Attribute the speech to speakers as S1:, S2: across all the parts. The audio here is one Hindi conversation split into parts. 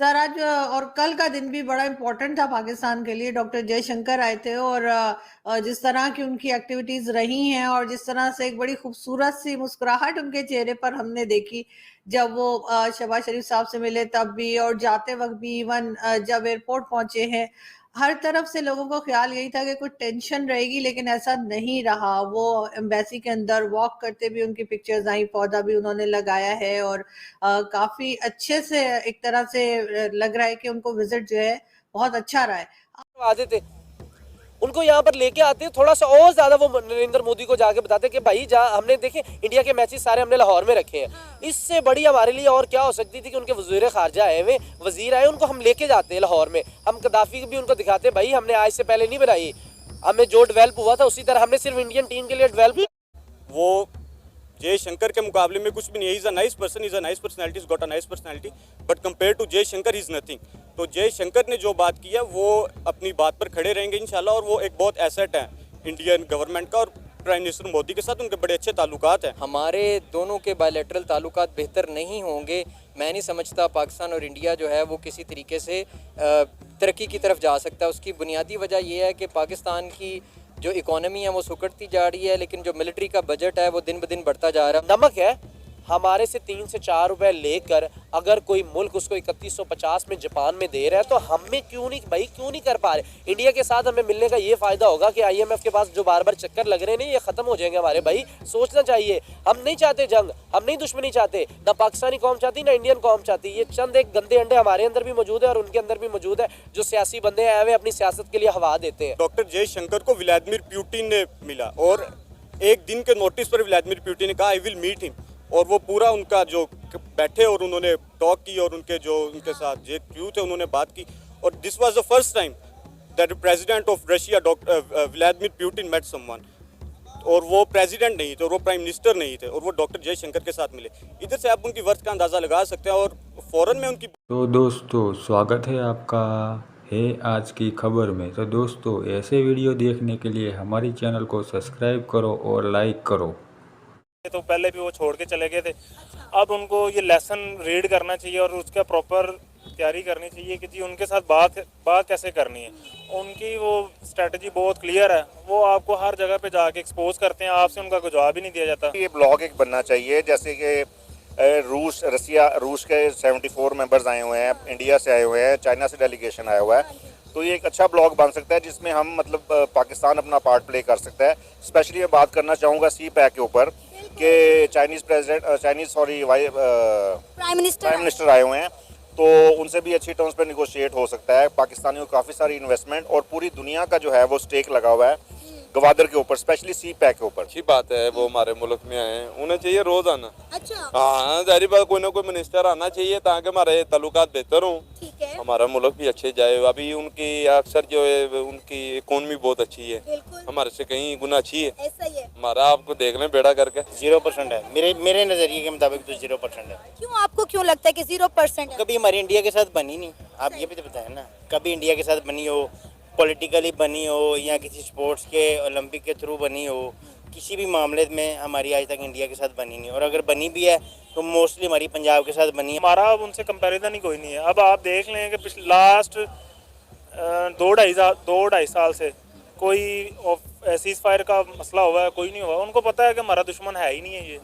S1: सर आज और कल का दिन भी बड़ा इम्पोर्टेंट था पाकिस्तान के लिए। डॉक्टर जयशंकर आए थे और जिस तरह की उनकी एक्टिविटीज रही हैं और जिस तरह से एक बड़ी खूबसूरत सी मुस्कुराहट उनके चेहरे पर हमने देखी जब वो शहबाज शरीफ साहब से मिले तब भी, और जाते वक्त भी, इवन जब एयरपोर्ट पहुंचे हैं, हर तरफ से लोगों को ख्याल यही था कि कुछ टेंशन रहेगी, लेकिन ऐसा नहीं रहा। वो एम्बेसी के अंदर वॉक करते भी उनकी पिक्चर्स आई, पौधा भी उन्होंने लगाया है और काफी अच्छे से एक तरह से लग रहा है कि उनको विजिट जो है बहुत अच्छा रहा है।
S2: आते थे उनको यहाँ पर लेके आते, थोड़ा सा और ज्यादा वो नरेंद्र मोदी को जाके बताते कि भाई जहाँ हमने देखे इंडिया के मैचेस सारे हमने लाहौर में रखे हैं, इससे बड़ी हमारे लिए और क्या हो सकती थी कि उनके वजीर खारजा आए हुए, वजीर आए, उनको हम लेके जाते हैं लाहौर में, हम कदाफी भी उनको दिखाते भाई हमने आज से पहले नहीं बनाई, हमें जो डेवलप हुआ था उसी तरह हमने सिर्फ इंडियन टीम के लिए डेवलप।
S3: वो जयशंकर के मुकाबले में कुछ भी नहीं है। Is a nice person, is a nice personality, is got a nice personality, but compare to Jaishankar is nothing. तो जयशंकर ने जो बात की है वो अपनी बात पर खड़े रहेंगे इंशाल्लाह, और वो एक बहुत एसेट है इंडियन गवर्नमेंट का, और प्राइम मिनिस्टर मोदी के साथ उनके बड़े अच्छे ताल्लुकात हैं।
S4: हमारे दोनों के बायलैटरल ताल्लुकात बेहतर नहीं होंगे, मैं नहीं समझता पाकिस्तान और इंडिया जो है वो किसी तरीके से तरक्की की तरफ जा सकता है। उसकी बुनियादी वजह यह है कि पाकिस्तान की जो इकोनॉमी है वो सुकड़ती जा रही है, लेकिन जो मिलिट्री का बजट है वो दिन ब दिन बढ़ता जा रहा है।
S2: नमक है हमारे से 3 से 4 रुपए लेकर अगर कोई मुल्क उसको 3150 में जापान में दे रहा है, तो हमें क्यों नहीं भाई, क्यों नहीं कर पा रहे। इंडिया के साथ हमें मिलने का ये फायदा होगा कि आईएमएफ के पास जो बार बार चक्कर लग रहे हैं ये खत्म हो जाएंगे हमारे। भाई सोचना चाहिए, हम नहीं चाहते जंग, हम नहीं दुश्मनी चाहते, ना पाकिस्तानी कौम चाहती ना इंडियन कौम चाहती। ये चंद एक गंदे अंडे हमारे अंदर भी मौजूद है और उनके अंदर भी मौजूद है, जो सियासी बंदे आए हुए अपनी सियासत के लिए हवा देते हैं।
S3: डॉक्टर जयशंकर को व्लादिमीर पुतिन ने मिला, और एक दिन के नोटिस पर व्लादिमीर पुतिन ने कहा आई विल मीट हिम, और वो पूरा उनका जो बैठे और उन्होंने टॉक की, और उनके जो उनके साथ जो क्रू थे उन्होंने बात की। और this was the first time that president of Russia doctor Vladimir Putin met someone, और वो प्रेसिडेंट नहीं थे और वो प्राइम मिनिस्टर नहीं थे, और वो डॉक्टर जयशंकर के साथ मिले। इधर से आप उनकी वर्थ का अंदाज़ा लगा सकते हैं। और फ़ौरन में उनकी
S5: तो दोस्तों स्वागत है आपका है आज की खबर में। तो दोस्तों ऐसे वीडियो देखने के लिए हमारी चैनल को सब्सक्राइब करो और लाइक करो।
S6: तो पहले भी वो छोड़ के चले गए थे, अब उनको ये लेसन रीड करना चाहिए और उसका प्रॉपर तैयारी करनी चाहिए कि जी उनके साथ बात कैसे करनी है। उनकी वो स्ट्रेटजी बहुत क्लियर है, वो आपको हर जगह पे जाके एक्सपोज करते हैं, आपसे उनका कोई जवाब ही नहीं दिया जाता।
S7: ये ब्लॉग एक बनना चाहिए, जैसे कि रूस के 74 मेंबर्स आए हुए हैं, इंडिया से आए हुए हैं, चाइना से डेलीगेशन आया हुआ है, तो ये एक अच्छा ब्लॉग बन सकता है जिसमें हम मतलब पाकिस्तान अपना पार्ट प्ले कर सकता है। स्पेशली मैं बात करना चाहूँगा सी पैक के ऊपर कि प्राइम मिनिस्टर आए हुए हैं, तो उनसे भी अच्छी टर्म्स पे निगोशिएट हो सकता है। पाकिस्तानियों को काफ़ी सारी इन्वेस्टमेंट और पूरी दुनिया का जो है वो स्टेक लगा हुआ है गवादर के ऊपर, स्पेशली सी पैक के ऊपर।
S8: अच्छी बात है वो हमारे मुल्क में आए हैं, उन्हें चाहिए रोज आना।
S9: अच्छा।
S8: हाँ जाहिर बात, कोई ना कोई मिनिस्टर आना चाहिए ताकि हमारे ताल्लुकात बेहतर हों,
S9: ठीक है।
S8: हमारा मुल्क भी अच्छे जाए। अभी उनकी अक्सर जो है उनकी इकोनॉमी बहुत अच्छी है, हमारे से कहीं गुना अच्छी है।
S9: ऐसा ही है।
S8: हमारा आपको देख लें बेड़ा करके
S7: 0% है मेरे नज़रिए के मुताबिक, तो 0% है।
S9: क्यों, आपको क्यों लगता है कि 0% है?
S10: कभी हमारी इंडिया के साथ बनी नहीं, आप ये भी तो बताएं ना, कभी इंडिया के साथ बनी हो, पॉलिटिकली बनी हो या किसी स्पोर्ट्स के ओलंपिक के थ्रू बनी हो, किसी भी मामले में हमारी आज तक इंडिया के साथ बनी नहीं। और अगर बनी भी है तो मोस्टली हमारी पंजाब के साथ बनी है।
S6: हमारा अब उनसे कंपैरिजन ही कोई नहीं है। अब आप देख लें कि पिछले लास्ट 2-2.5 साल से कोई सीज फायर का मसला हुआ है, कोई नहीं हुआ। उनको पता है कि हमारा दुश्मन है ही नहीं है ये,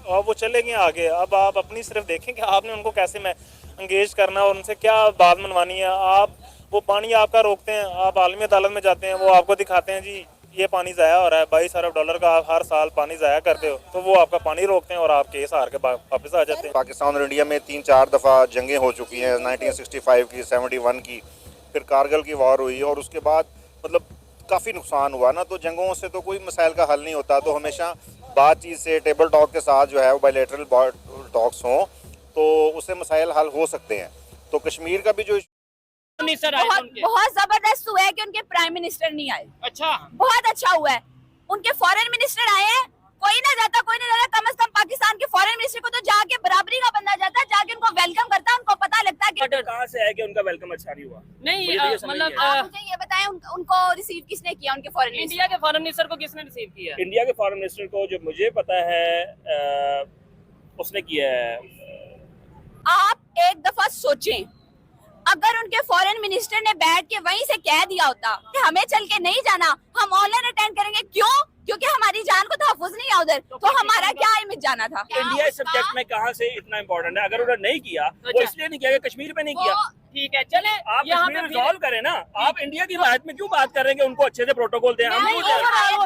S6: और वो चले गए आगे। अब आप अपनी सिर्फ देखें कि आपने उनको कैसे में इंगेज करना है और उनसे क्या बात मनवानी है। आप वो पानी आपका रोकते हैं, आप आलमी अदालत में जाते हैं, वो आपको दिखाते हैं जी ये पानी ज़ाया हो रहा है, 22 अरब डॉलर का आप हर साल पानी ज़ाया करते हो, तो वो आपका पानी रोकते हैं और आप केस हार के वापस आ जाते हैं।
S7: पाकिस्तान और इंडिया में 3-4 दफ़ा जंगें हो चुकी हैं, 1965 की, 71 की, फिर कारगिल की वॉर हुई, और उसके बाद मतलब काफ़ी नुकसान हुआ ना। तो जंगों से तो कोई मसाइल का हल नहीं होता, तो हमेशा बातचीत से, टेबल टॉक के साथ जो है वो बायलैटरल टॉक्स हों तो उससे मसाइल हल हो सकते हैं। तो कश्मीर का भी जो
S9: बहुत जबरदस्त हुआ है कि उनके प्राइम मिनिस्टर नहीं आए।
S2: अच्छा,
S9: बहुत अच्छा हुआ है। उनके फॉरेन मिनिस्टर आए हैं, कोई ना जाता, कम से कम पाकिस्तान के फॉरेन मिनिस्टर को तो जाके बराबरी का बंदा जाता है, जाके उनको वेलकम करता है, उनको पता लगता है कि
S6: कहाँ से है कि उनका वेलकम अच्छा नहीं हुआ।
S2: नहीं मतलब
S9: आप मुझे ये बताएं उनको रिसीव किसने किया, उनके फॉरेन मिनिस्टर?
S2: इंडिया के फॉरेन मिनिस्टर को किसने रिसीव किया?
S6: इंडिया के फॉरेन मिनिस्टर को जो मुझे पता है उसने किया है।
S9: आप एक दफा सोचें अगर उनके फॉरेन मिनिस्टर ने बैठ के वहीं से कह दिया होता कि हमें चल के नहीं जाना, हम ऑनलाइन अटेंड करेंगे, क्यों? क्योंकि हमारी जान को तहफ्फुज़ नहीं है उधर, तो हमारा क्या इमेज जाना था?
S11: इंडिया इस सब्जेक्ट में कहाँ से इतना इम्पोर्टेंट है? अगर उन्होंने नहीं किया, वो इसलिए नहीं किया कि कश्मीर पे नहीं किया।
S12: ठीक है, चले
S11: आप कश्मीर रिजॉल्व करें ना। आप इंडिया की हिमायत में क्यों बात कर रहे हैं कि उनको अच्छे से प्रोटोकॉल दें? हम क्यों दे रहे हैं?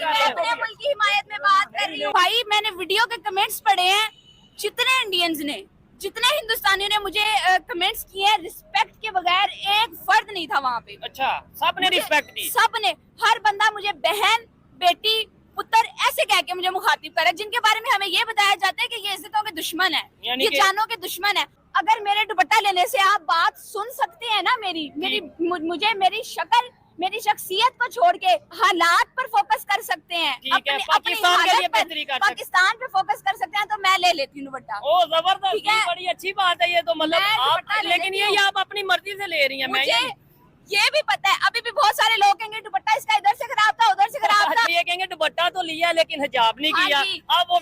S9: मैं अपने मुल्क की हिमायत में बात कर रही हूँ भाई। मैंने वीडियो के कमेंट्स पढ़े हैं, जितने इंडियंस ने, जितने हिंदुस्तानियों ने मुझे कमेंट्स किए हैं, रिस्पेक्ट के बगैर एक फर्द नहीं था वहाँ पे।
S12: अच्छा, सबने रिस्पेक्ट दी?
S9: सबने, हर बंदा मुझे बहन, बेटी, पुत्र ऐसे कह के मुझे मुखातिब करे, जिनके बारे में हमें ये बताया जाता है कि ये इज्जतों के दुश्मन है, ये जानों के दुश्मन है। अगर मेरे दुपट्टा लेने से आप बात सुन सकते हैं ना, मुझे मेरी शक्ल, मेरी शख्सियत को छोड़ के हालात पर फोकस कर सकते हैं,
S12: पाकिस्तान के लिए बेहतरी कर सकते हैं,
S9: पाकिस्तान पे फोकस कर सकते हैं, तो मैं ले लेती हूँ दुपट्टा।
S12: ओ जबरदस्त, बड़ी अच्छी बात है ये तो, मतलब आप, लेकिन ये आप अपनी मर्जी से ले रही हैं।
S9: मुझे ये भी पता है, अभी भी बहुत सारे लोग कहेंगे दुपट्टा इसका इधर से खराब था, उधर से खराब था।
S12: ये कहेंगे दुपट्टा तो लिया लेकिन हिजाब नहीं किया। अब वो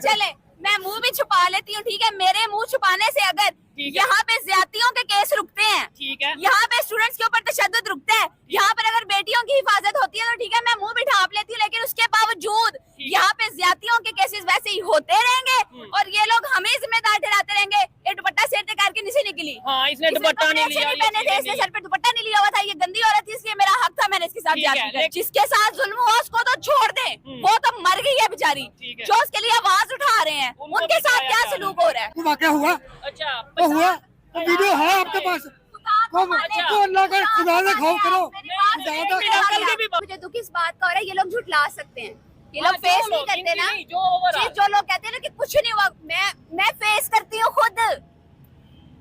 S9: चले मैं मुंह भी छुपा लेती हूँ, ठीक है? मेरे मुंह छुपाने से अगर यहाँ पे ज्यादतियों के केस रुकते हैं,
S12: ठीक है,
S9: यहाँ पे स्टूडेंट्स के ऊपर तशद्दुद रुकता है, यहाँ पर अगर बेटियों की हिफाजत होती है तो ठीक है, मैं मुंह भी ढांप लेती हूँ, लेकिन उसके बावजूद यहाँ पे ज्यादतियों के केसेस वैसे ही होते रहेंगे और ये लोग हमें जिम्मेदार ठहराते रहेंगे। ये दुपट्टा सिर पे करके नीचे निकली,
S12: हाँ, इसने दुपट्टा नहीं लिया,
S9: पहने थे, इसने सर पे दुपट्टा नहीं लिया हुआ था, ये गंदी औरत थी, इसलिए मेरा हक था, मैंने इसके साथ जाके, जिसके साथ जुल्म हुआ उसको तो छोड़ दे, वो तो मर गई है बेचारी, जो उसके लिए आवाज उठा रहे हैं, उनके साथ क्या सलूक हो रहा है?
S13: वाकया हुआ?
S12: अच्छा,
S13: तो हुआ, वीडियो है आपके पास? तो अल्लाह का खुदा से खौफ करो।
S9: मुझे दुख इस बात का हो रहा है, ये लोग झुठला सकते हैं, ये लोग फेस नहीं करते ना, जो लोग कहते हैं ना कि कुछ नहीं हुआ, मैं फेस करती हूँ खुद,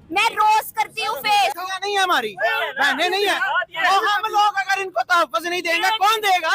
S9: मैं रोज करती हूँ फेस।
S13: नहीं है हमारी बहनें नहीं है, तो हम लोग अगर इनको तहफ़्फ़ुज़ नहीं देंगे कौन देगा?